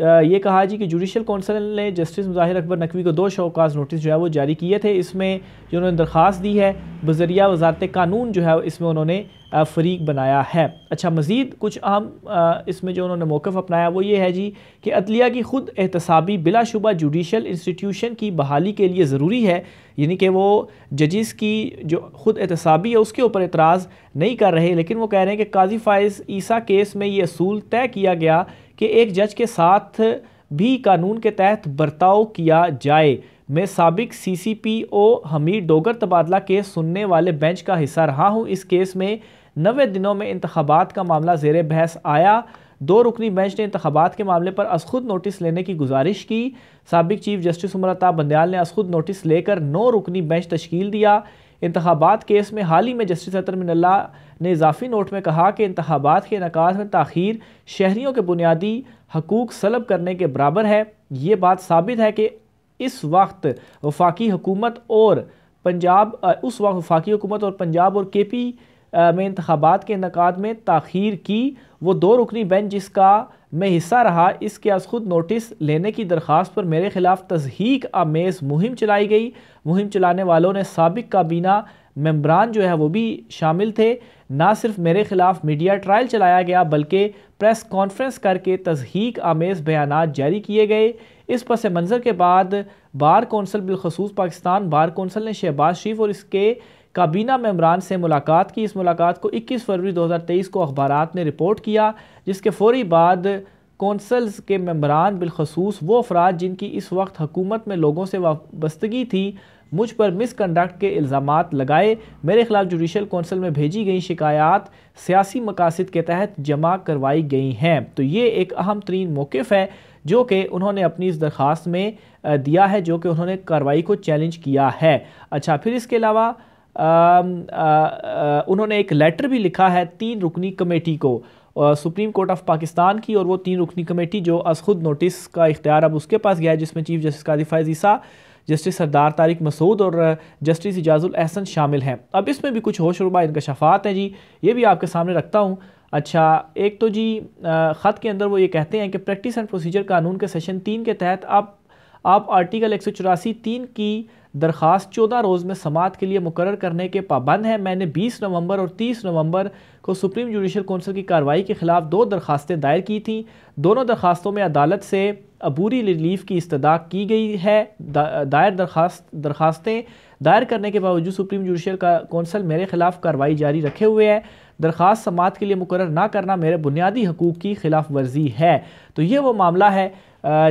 یہ کہا جی کہ جوڈیشل کونسل نے جسٹس مظاہر اکبر نقوی کو 2 شوکاز نوٹس جو ہے وہ جاری کیے تھے. اس میں جو انہوں نے درخواست دی ہے بذریعہ وزارت قانون جو ہے اس میں انہوں نے فریق بنایا ہے. اچھا مزید کچھ اہم اس میں جو انہوں نے موقف اپنایا وہ یہ ہے جی کہ عدلیہ کی خود احتسابی بلا شبہ جوڈیشل انسٹیٹیوشن کی بحالی کے لیے ضروری ہے. یعنی کہ وہ ججز کی جو خود احتسابی ہے اس کے اوپر اعتراض نہیں کر رہے, لیکن وہ کہہ رہے ہیں کہ قاضی فائز عیسیٰ کیس میں یہ اصول طے کیا گیا کہ ایک جج کے ساتھ بھی قانون کے تحت برتاؤ کیا جائے. میں سابق سی سی پی او حمید ڈوگر تبادلہ کیس سننے والے بینچ کا حصہ رہا ہوں. اس کیس میں 90 دنوں میں انتخابات کا معاملہ زیر بحث آیا. 2 رکنی بینچ نے انتخابات کے معاملے پر از خود نوٹس لینے کی گزارش کی. سابق چیف جسٹس عمر عطا بندیال نے از خود نوٹس لے کر 9 رکنی بینچ تشکیل دیا. انتخابات کیس میں حال ہی میں جسٹس اطہر من اللہ نے اضافی نوٹ میں کہا کہ انتخابات کے انعقاد میں تاخیر شہریوں کے بنیادی حقوق سلب کرنے کے برابر ہے. یہ بات ثابت ہے کہ اس وقت وفاقی حکومت اور پنجاب اور کے پی میں انتخابات کے انعقاد میں تاخیر کی. وہ 2 رکنی بینچ جس کا میں حصہ رہا اس کے از خود نوٹس لینے کی درخواست پر میرے خلاف تضحیک آمیز مہم چلائی گئی. مہم چلانے والوں نے سابق کابینہ ممبران جو ہے وہ بھی شامل تھے. نہ صرف میرے خلاف میڈیا ٹرائل چلایا گیا بلکہ پریس کانفرنس کر کے تضحیک آمیز بیانات جاری کیے گئے. اس پس منظر کے بعد بار کونسل بالخصوص پاکستان بار کونسل نے شہباز شریف اور اس کے کابینہ ممبران سے ملاقات کی. اس ملاقات کو 21 فروری 2023 کو اخبارات نے رپورٹ کیا, جس کے فوری بعد کونسلز کے ممبران بالخصوص وہ افراد جن کی اس وقت حکومت میں لوگوں سے وابستگی تھی مجھ پر مس کنڈکٹ کے الزامات لگائے. میرے خلاف جوڈیشل کونسل میں بھیجی گئی شکایات سیاسی مقاصد کے تحت جمع کروائی گئی ہیں. تو یہ ایک اہم ترین موقف ہے جو کہ انہوں نے اپنی اس درخواست میں دیا ہے, جو کہ انہوں نے کارروائی کو چیلنج کیا ہے. اچھا پھر اس کے علاوہ انہوں نے ایک لیٹر بھی لکھا ہے 3 رکنی کمیٹی کو, سپریم کورٹ آف پاکستان کی, اور وہ 3 رکنی کمیٹی جو از خود نوٹس کا اختیار اب اس کے پاس گیا ہے, جس میں چیف جسٹس قاضی فائز عیسیٰ, جسٹس سردار طارق مسعود اور جسٹس اجاز الاحسن شامل ہیں. اب اس میں بھی کچھ ہوش ربا انکشافات ہیں جی, یہ بھی آپ کے سامنے رکھتا ہوں. اچھا ایک تو جی خط کے اندر وہ یہ کہتے ہیں کہ پریکٹس اینڈ پروسیجر قانون کے سیشن 3 کے تحت آپ آرٹیکل 184(3) کی درخواست 14 روز میں سماعت کے لیے مقرر کرنے کے پابند ہیں. میں نے 20 نومبر اور 30 نومبر کو سپریم جوڈیشل کونسل کی کارروائی کے خلاف 2 درخواستیں دائر کی تھیں. دونوں درخواستوں میں عدالت سے عبوری ریلیف کی استدعا کی گئی ہے. درخواستیں دائر کرنے کے باوجود سپریم جوڈیشل کونسل میرے خلاف کارروائی جاری رکھے ہوئے ہے. درخواست سماعت کے لیے مقرر نہ کرنا میرے بنیادی حقوق کی خلاف ورزی ہے. تو یہ وہ معاملہ ہے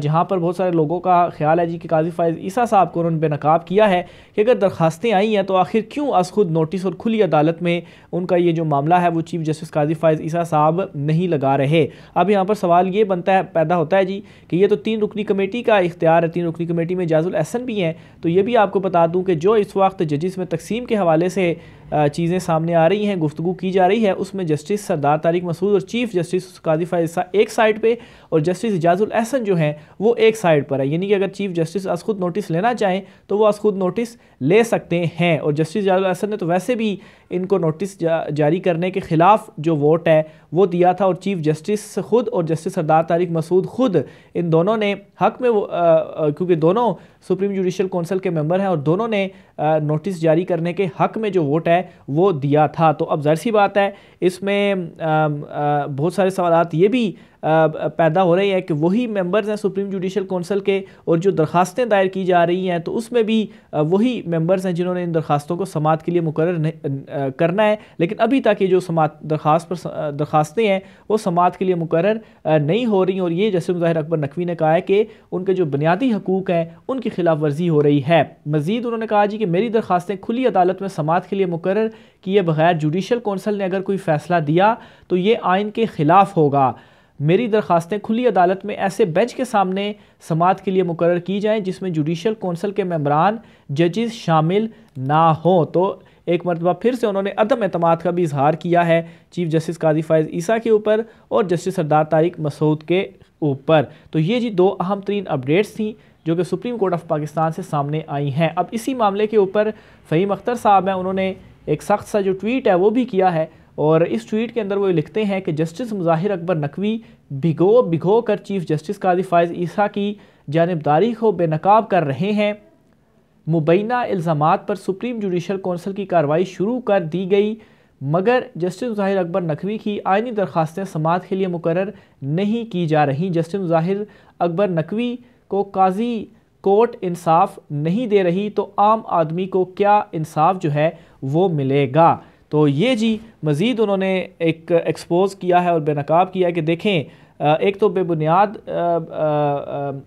جہاں پر بہت سارے لوگوں کا خیال ہے جی کہ قاضی فائز عیسیٰ صاحب کو انہوں نے بے نقاب کیا ہے کہ اگر درخواستیں آئی ہیں تو آخر کیوں از خود نوٹس اور کھلی عدالت میں ان کا یہ جو معاملہ ہے وہ چیف جسٹس قاضی فائز عیسیٰ صاحب نہیں لگا رہے. اب یہاں پر سوال یہ پیدا ہوتا ہے جی کہ یہ تو 3 رکنی کمیٹی کا اختیار ہے, 3 رکنی کمیٹی میں اجاز الاحسن بھی ہیں. تو یہ بھی آپ کو بتا دوں کہ جو اس وقت ججز میں تقسیم کے حوالے سے چیزیں سامنے آ رہی ہیں, گفتگو کی جا رہی ہے, اس میں جسٹس سردار طارق مسعود اور چیف جسٹس قاضی فائز عیسیٰ ایک سائڈ پہ اور جسٹس اجاز الاحسن جو ہیں وہ ایک سائڈ پر ہے. یعنی کہ اگر چیف جسٹس از خود نوٹس لینا چاہیں تو وہ از خود نوٹس لے سکتے ہیں, اور جسٹس اجاز الاحسن نے تو ویسے بھی ان کو نوٹس جاری کرنے کے خلاف جو ووٹ ہے وہ دیا تھا, اور چیف جسٹس خود اور جسٹس سردار طارق مسعود خود ان دونوں نے حق میں کیونکہ دونوں سپریم جوڈیشل کونسل کے ممبر ہیں اور دونوں نے نوٹس جاری کرنے کے حق میں جو ووٹ ہے وہ دیا تھا. تو اب ظاہر سی بات ہے اس میں بہت سارے سوالات یہ بھی پیدا ہو رہے ہیں کہ وہی ممبرز ہیں سپریم جوڈیشل کونسل کے, اور جو درخواستیں دائر کی جا رہی ہیں تو اس میں بھی وہی ممبرز ہیں جنہوں نے ان درخواستوں کو سماعت کے لیے مقرر کرنا ہے, لیکن ابھی تک یہ جو درخواستیں ہیں وہ سماعت کے لیے مقرر نہیں ہو رہی, اور یہ جسٹس مظاہر اکبر نقوی نے کہا ہے کہ ان کے جو بنیادی حقوق ہیں ان کی خلاف ورزی ہو رہی ہے. مزید انہوں نے کہا جی کہ میری درخواستیں کھلی عدالت میں سماعت کے لیے مقرر کیے بغیر جوڈیشل کونسل نے اگر کوئی فیصلہ دیا تو یہ آئین کے خلاف ہوگا. میری درخواستیں کھلی عدالت میں ایسے بینچ کے سامنے سماعت کے لیے مقرر کی جائیں جس میں جوڈیشل کونسل کے ممبران ججز شامل نہ ہوں. تو ایک مرتبہ پھر سے انہوں نے عدم اعتماد کا بھی اظہار کیا ہے چیف جسٹس قاضی فائز عیسیٰ کے اوپر اور جسٹس سردار طارق مسعود کے اوپر. تو یہ جی 2 اہم ترین اپڈیٹس تھیں جو کہ سپریم کورٹ آف پاکستان سے سامنے آئی ہیں. اب اسی معاملے کے اوپر فہیم اختر صاحب ہیں, انہوں نے ایک سخت سا جو ٹویٹ ہے وہ بھی کیا ہے, اور اس ٹویٹ کے اندر وہ لکھتے ہیں کہ جسٹس مظاہر اکبر نقوی بھگو کر چیف جسٹس قاضی فائز عیسیٰ کی جانبداری کو بے نقاب کر رہے ہیں۔ مبینہ الزامات پر سپریم جوڈیشل کونسل کی کارروائی شروع کر دی گئی، مگر جسٹس مظاہر اکبر نقوی کی آئینی درخواستیں سماعت کے لیے مقرر نہیں کی جا رہی۔ جسٹس مظاہر اکبر نقوی کو قاضی کورٹ انصاف نہیں دے رہی تو عام آدمی کو کیا انصاف جو ہے وہ ملے گا؟ تو یہ جی مزید انہوں نے ایک ایکسپوز کیا ہے اور بے نقاب کیا ہے کہ دیکھیں ایک تو بے بنیاد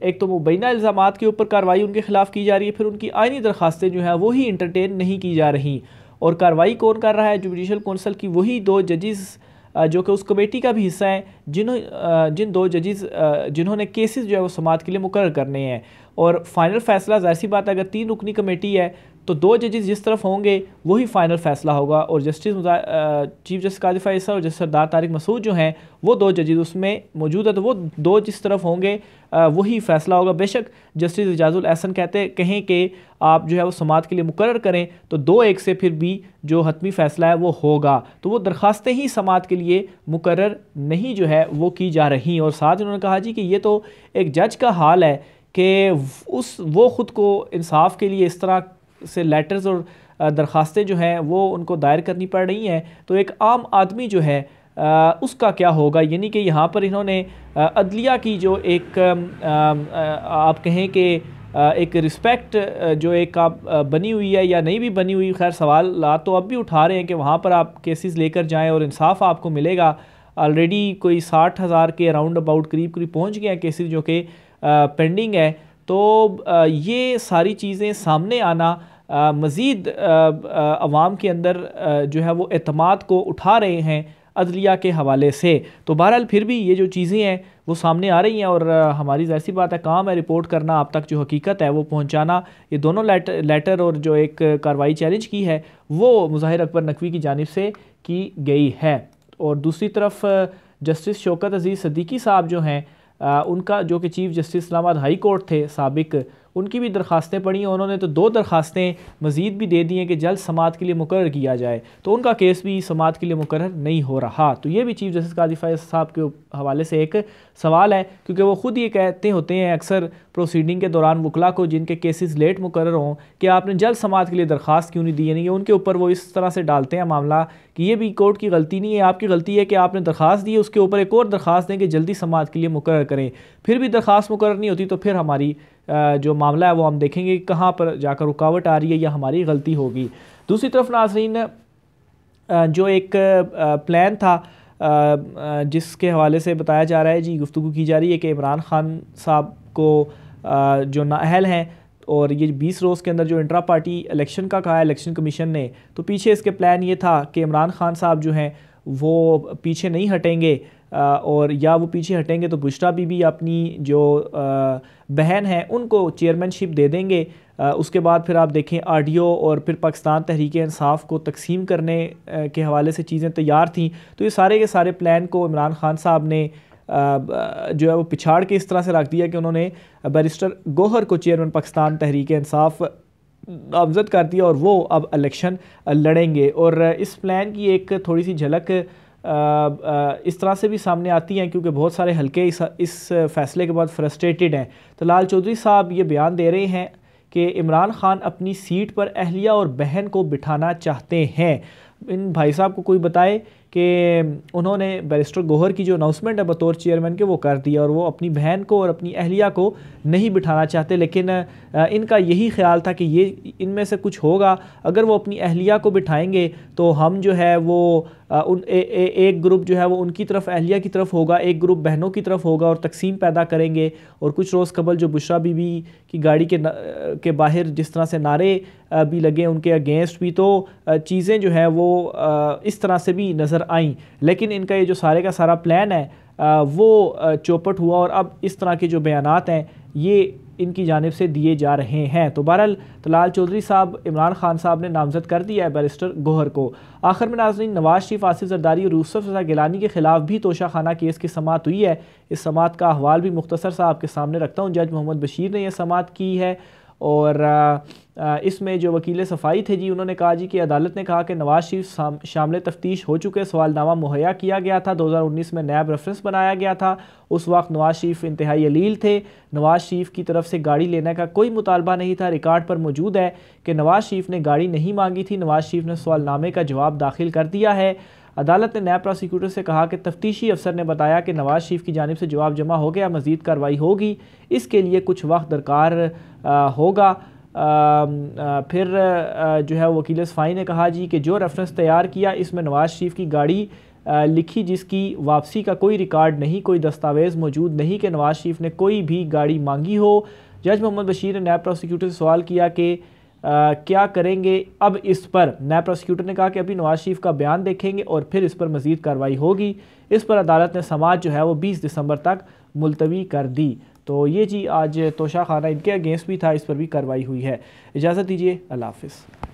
ایک تو مبینہ الزامات کے اوپر کارروائی ان کے خلاف کی جا رہی ہے، پھر ان کی آئینی درخواستیں جو ہیں وہی انٹرٹین نہیں کی جا رہی، اور کارروائی کون کر رہا ہے؟ جوڈیشل کونسل کی وہی 2 ججز جو کہ اس کمیٹی کا بھی حصہ ہیں، جن 2 ججز جنہوں نے کیسز جو ہے وہ سماعت کے لیے مقرر کرنے ہیں، اور فائنل فیصلہ ظاہر سی بات ہے اگر 3 رکنی کمیٹی ہے تو 2 ججز جس طرف ہوں گے وہی فائنل فیصلہ ہوگا، اور چیف جسٹس قاضی فائز عیسیٰ اور جسٹس سردار طارق مسعود جو ہیں وہ 2 ججز اس میں موجود ہے، تو وہ 2 جس طرف ہوں گے وہی فیصلہ ہوگا۔ بے شک جسٹس اعجاز الاحسن کہیں کہ آپ جو ہے وہ سماعت کے لیے مقرر کریں تو 2-1 سے پھر بھی جو حتمی فیصلہ ہے وہ ہوگا، تو وہ درخواستیں ہی سماعت کے لیے مقرر نہیں جو ہے وہ کی جا رہی۔ اور ساتھ انہوں نے کہا جی کہ یہ تو ایک جج کا حال ہے کہ وہ خود کو انصاف کے لیے اس طرح سے لیٹرز اور درخواستیں جو ہیں وہ ان کو دائر کرنی پڑ رہی ہیں، تو ایک عام آدمی جو ہے اس کا کیا ہوگا؟ یعنی کہ یہاں پر انہوں نے عدلیہ کی جو ایک آپ کہیں کہ ایک رسپیکٹ جو ایک آپ بنی ہوئی ہے یا نہیں بھی بنی ہوئی، خیر سوالات تو اب بھی اٹھا رہے ہیں کہ وہاں پر آپ کیسز لے کر جائیں اور انصاف آپ کو ملے گا۔ آلریڈی کوئی 60,000 کے اراؤنڈ اباؤٹ قریب پہنچ گئے ہیں کیسز جو کہ پینڈنگ ہے، تو یہ ساری چیزیں سامنے آنا مزید عوام کے اندر جو ہے وہ اعتماد کو اٹھا رہے ہیں عدلیہ کے حوالے سے۔ تو بہرحال پھر بھی یہ جو چیزیں ہیں وہ سامنے آ رہی ہیں، اور ہماری ظاہر سی بات ہے کام ہے رپورٹ کرنا، آپ تک جو حقیقت ہے وہ پہنچانا۔ یہ دونوں لیٹر اور جو ایک کارروائی چیلنج کی ہے وہ مظاہر اکبر نقوی کی جانب سے کی گئی ہے۔ اور دوسری طرف جسٹس شوکت عزیز صدیقی صاحب جو ہیں ان کا جو کہ چیف جسٹس اسلام آباد ہائی کورٹ تھے سابق، ان کی بھی درخواستیں پڑھی ہیں، انہوں نے تو 2 درخواستیں مزید بھی دے دی ہیں کہ جلد سماعت کے لیے مقرر کیا جائے، تو ان کا کیس بھی سماعت کے لیے مقرر نہیں ہو رہا۔ تو یہ بھی چیف جسٹس قاضی فائز صاحب کے حوالے سے ایک سوال ہے، کیونکہ وہ خود یہ کہتے ہوتے ہیں اکثر پروسیڈنگ کے دوران وکلاء کو جن کے کیسز لیٹ مقرر ہوں کہ آپ نے جلد سماعت کے لیے درخواست کیوں نہیں دی، یعنی کہ ان کے اوپر وہ اس طرح سے ڈالتے ہیں معاملہ کہ یہ بھی کورٹ کی غلطی نہیں ہے، آپ کی غلطی ہے کہ آپ نے درخواست دی ہے، اس کے اوپر ایک اور درخواست دیں کہ جلدی سماعت کے لیے مقرر کریں، پھر بھی درخواست مقرر نہیں ہوتی تو پھر ہماری جو معاملہ ہے وہ ہم دیکھیں گے کہاں پر جا کر رکاوٹ آ رہی ہے یا ہماری غلطی ہوگی۔ دوسری طرف ناظرین جو ایک پلان تھا جس کے حوالے سے بتایا جا رہا ہے جی گفتگو کی جا رہی ہے کہ عمران خان صاحب کو جو نااہل ہیں، اور یہ 20 روز کے اندر جو انٹرا پارٹی الیکشن کا کہا ہے الیکشن کمیشن نے، تو پیچھے اس کے پلان یہ تھا کہ عمران خان صاحب جو ہیں وہ پیچھے نہیں ہٹیں گے، اور یا وہ پیچھے ہٹیں گے تو بشرا بی بی اپنی جو بہن ہیں ان کو چیئرمین شپ دے دیں گے۔ اس کے بعد پھر آپ دیکھیں RDO اور پھر پاکستان تحریک انصاف کو تقسیم کرنے کے حوالے سے چیزیں تیار تھیں، تو یہ سارے کے سارے پلان کو عمران خان صاحب نے جو ہے وہ پچھاڑ کے اس طرح سے رکھ دیا کہ انہوں نے بیرسٹر گوہر کو چیئرمین پاکستان تحریک انصاف نامزد کر دیا، اور وہ اب الیکشن لڑیں گے۔ اور اس پلان کی ایک تھوڑی سی جھلک اس طرح سے بھی سامنے آتی ہیں کیونکہ بہت سارے حلقے اس فیصلے کے بعد فرسٹریٹڈ ہیں۔ تو لال چودھری صاحب یہ بیان دے رہے ہیں کہ عمران خان اپنی سیٹ پر اہلیہ اور بہن کو بٹھانا چاہتے ہیں۔ ان بھائی صاحب کو کوئی بتائے کہ انہوں نے بیرسٹر گوہر کی جو اناؤنسمنٹ ہے بطور چیئرمین کے وہ کر دیا، اور وہ اپنی بہن کو اور اپنی اہلیہ کو نہیں بٹھانا چاہتے، لیکن ان کا یہی خیال تھا کہ یہ ان میں سے کچھ ہوگا، اگر وہ اپنی اہلیہ کو بٹھائیں گے تو ہم جو ہے وہ ایک گروپ جو ہے وہ ان کی طرف اہلیہ کی طرف ہوگا، ایک گروپ بہنوں کی طرف ہوگا، اور تقسیم پیدا کریں گے۔ اور کچھ روز قبل جو بشرا بی بی کی گاڑی کے باہر جس طرح سے نعرے بھی لگے ان کے اگینسٹ بھی، تو چیزیں جو ہے وہ اس طرح سے بھی نظر آئیں، لیکن ان کا یہ جو سارے کا سارا پلان ہے وہ چوپٹ ہوا، اور اب اس طرح کے جو بیانات ہیں یہ ان کی جانب سے دیے جا رہے ہیں۔ تو بہرحال طلال چودھری صاحب عمران خان صاحب نے نامزد کر دیا ہے بیرسٹر گوہر کو۔ آخر میں ناظرین نواز شریف، آصف زرداری اور یوسف رضا گیلانی کے خلاف بھی توشہ خانہ کیس کی سماعت ہوئی ہے۔ اس سماعت کا احوال بھی مختصر سا آپ کے سامنے رکھتا ہوں۔ جج محمد بشیر نے یہ سماعت کی ہے، اور اس میں جو وکیل صفائی تھے جی انہوں نے کہا جی کہ عدالت نے کہا کہ نواز شریف شامل تفتیش ہو چکے سوال نامہ مہیا کیا گیا تھا، 2019 میں نیب ریفرنس بنایا گیا تھا، اس وقت نواز شریف انتہائی علیل تھے، نواز شریف کی طرف سے گاڑی لینے کا کوئی مطالبہ نہیں تھا، ریکارڈ پر موجود ہے کہ نواز شریف نے گاڑی نہیں مانگی تھی، نواز شریف نے سوال نامے کا جواب داخل کر دیا ہے۔ عدالت نے نیب پراسیکیوٹر سے کہا کہ تفتیشی افسر نے بتایا کہ نواز شریف کی جانب سے جواب جمع ہو گیا، مزید کارروائی ہوگی، اس کے لیے کچھ وقت درکار ہوگا۔ پھر جو ہے وکیل صفائی نے کہا جی کہ جو ریفرنس تیار کیا اس میں نواز شریف کی گاڑی لکھی جس کی واپسی کا کوئی ریکارڈ نہیں، کوئی دستاویز موجود نہیں کہ نواز شریف نے کوئی بھی گاڑی مانگی ہو۔ جج محمد بشیر نے نیب پراسیکیوٹر سے سوال کیا کہ کیا کریں گے اب اس پر؟ نیب پراسیکیوٹر نے کہا کہ ابھی نواز شریف کا بیان دیکھیں گے اور پھر اس پر مزید کارروائی ہوگی۔ اس پر عدالت نے سماعت جو ہے وہ 20 دسمبر تک ملتوی کر دی۔ تو یہ جی آج توشہ خانہ ان کے اگینسٹ بھی تھا، اس پر بھی کارروائی ہوئی ہے۔ اجازت دیجیے، اللہ حافظ۔